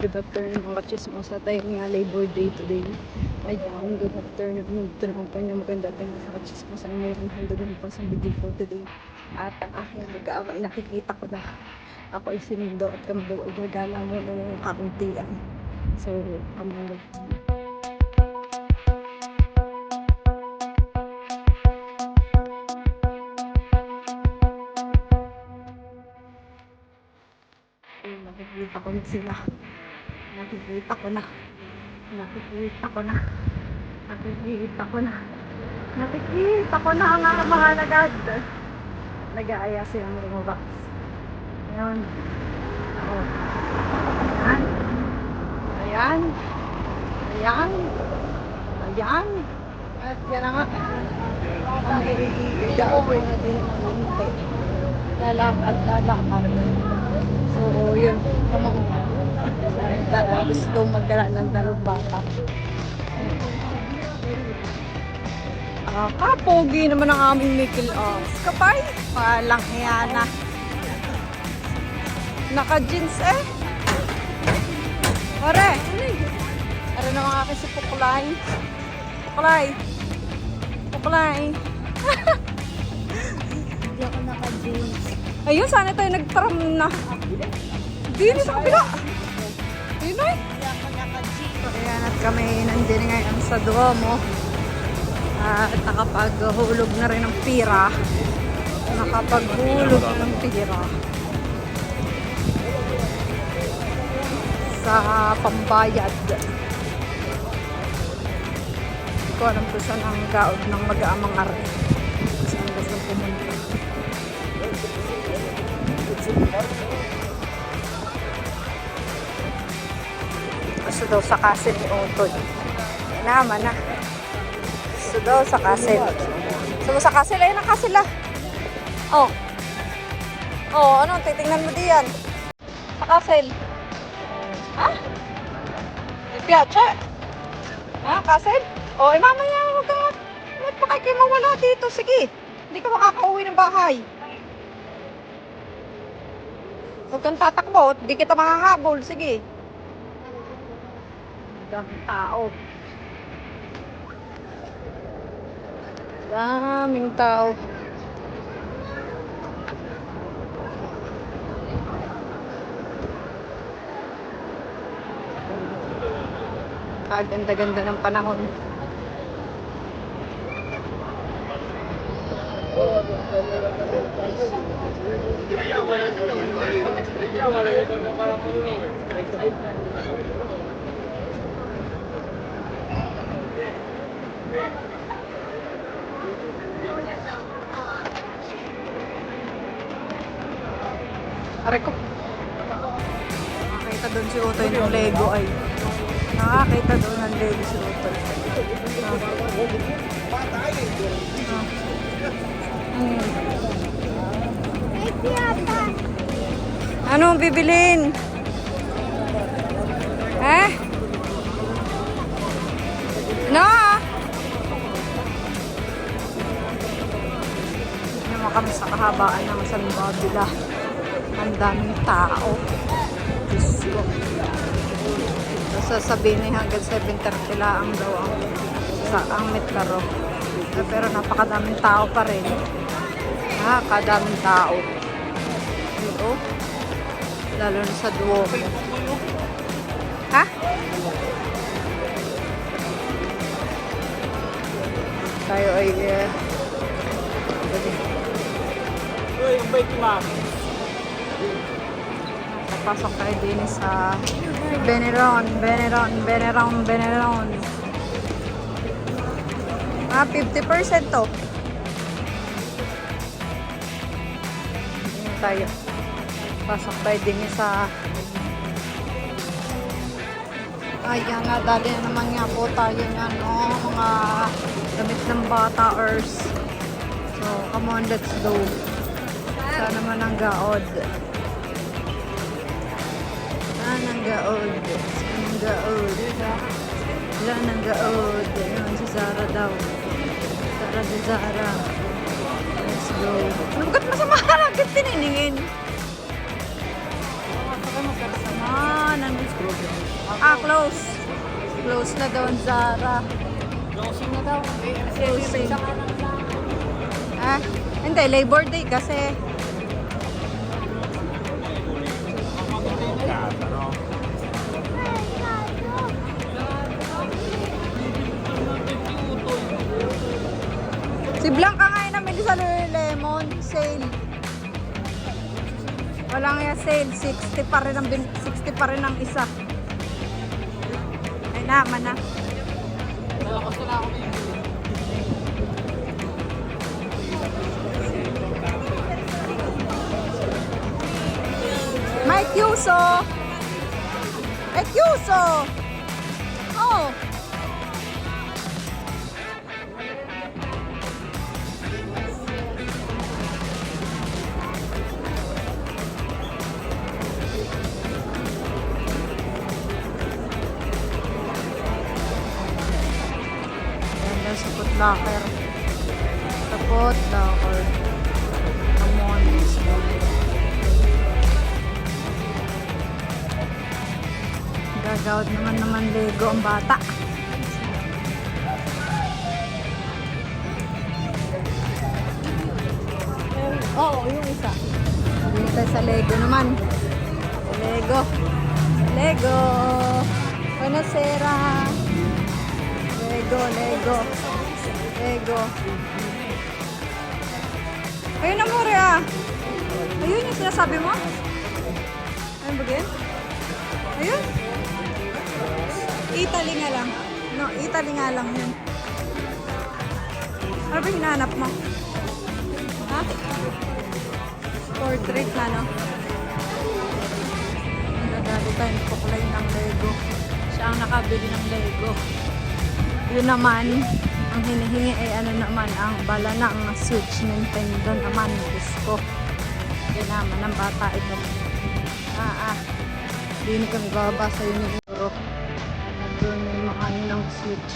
Good afternoon mga chismosa tayo nga Labor Day today. Ayan, good afternoon. Tinawag pa niya maganda tayo sa chismosa ngayon. Handoon pa sa video for today. At ang aking mag-aaway, nakikita ko na ako ay sinundo at kami daw ay gagana mo ng kakuntian. So, kami nakikita ko na sila. Nakikita ko na. Nakikita ko na. Nakikita ko na. Nakikita ko na ang mga nagad. Nag-aaya silang lumabas. Ayan. Oh. Ayan. Ayan. Ayan. Ayan. At yan na nga. Ang iigaw na din ang unti. Lalakad. So, yun. Gusto magdala ng dalawang bata. Kapogi naman ang aming Mikil Ops. Kapay, palang hiyana. Naka-jeans eh. Pare, ano naman akin si Pukulay? Pukulay. Hindi ako naka-jeans. Ayun, sana tayo nag-tram na. Dini sa kabila. Ayun ay. Hindi ako naka-jeans. Ayan, at kami nandiyan ngayon sa Duomo. At nakapaghulog na rin ng pira. Nakapaghulog ng pira. Sa pambayad. Hindi ko alam kung saan ang gaod ng mag-aamang ari. Saan gusto pumunta. Gusto daw sa castle ni Otoy. Naman na. Gusto daw sa castle. Gusto mo sa castle? Ayun ang castle ah. Oh. Oh, ano? Titingnan mo diyan. Sa castle. Ha? Piazza? Ha? Castle? Oh, mamaya. Huwag ka. Ba't pa kayo mawala dito? Sige. Hindi ka makakauwi ng bahay. Huwag kang tatakbo. Hindi kita makahabol. Sige. Daming tao. Daming tao. Ganda-ganda ng panahon. Aray ko. Nakakita doon si Utoy ng Lego ay. Nakakita doon ng Lego si Utoy. Ano ang bibilin? No? Hindi naman kami sa kahabaan ng San Babila. Ang daming tao. Diyos ko. Sasabihin niya hanggang 7:30 lang daw ang metro. Pero napakadaming tao pa rin. Kadaming tao. Ito. Lalo na sa Duomo. Ha? Tayo ay yung bike ma'am. Papasok tayo din sa Beneron. 50% to. Tingnan tayo. Pasok tayo din sa ayan nga, dali na naman nga po tayo nga, no? Mga damit ng bata ers. So, come on, let's go. Saan naman ang gaod? Saan ang gaod? Saan ang gaod? Ayun, si Zara daw. Zara. Let's go. Ba't masama? Bakit tininingin? Baka magkasama. ano? Ah, close. Close na daw ang Zara. Closing na daw. Closing. Ah, hindi. Labor Day kasi. Si Blanca nga yung namili sa Lululemon. Sale. Walang yung sale. 60 pa rin ang, 60 pa rin ang isa. Ay naman na. Nalakas na ako na Mike Yuso! Mike Yuso! Oh! Ayan sa Footlocker. Sa Footlocker. Come on, let's go. Gagawad naman Lego ang bata. Oo, yung isa. Dito sa Lego naman. Sa Lego. Lego. Buonasera. Lego, Lego. Lego. Ayun na mo, Rhea. Ayun yung sinasabi mo? Ayun ba yan? Ayun. Italy nga lang. No, Italy nga lang yun. Ano ba hinahanap mo? Ha? Portrait na, no? Nagdali tayo nagkukulay ng Lego. Siya ang nakabili ng Lego. Yun naman, ang hinihingi ay ano naman, ang bala ng Switch Nintendo naman. Gusto. Yun naman, ang bata ito. Hindi kami bababa sa yun yung euro. Doon yung mga ano ng Switch.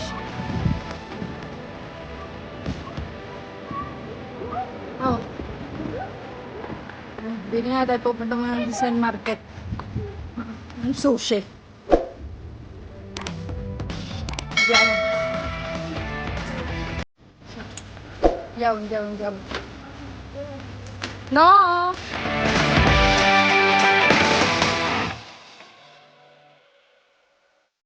Oh. Bili nga tayo pupunta mo ng design market. Ang sushi. Diyan. Diyan. No!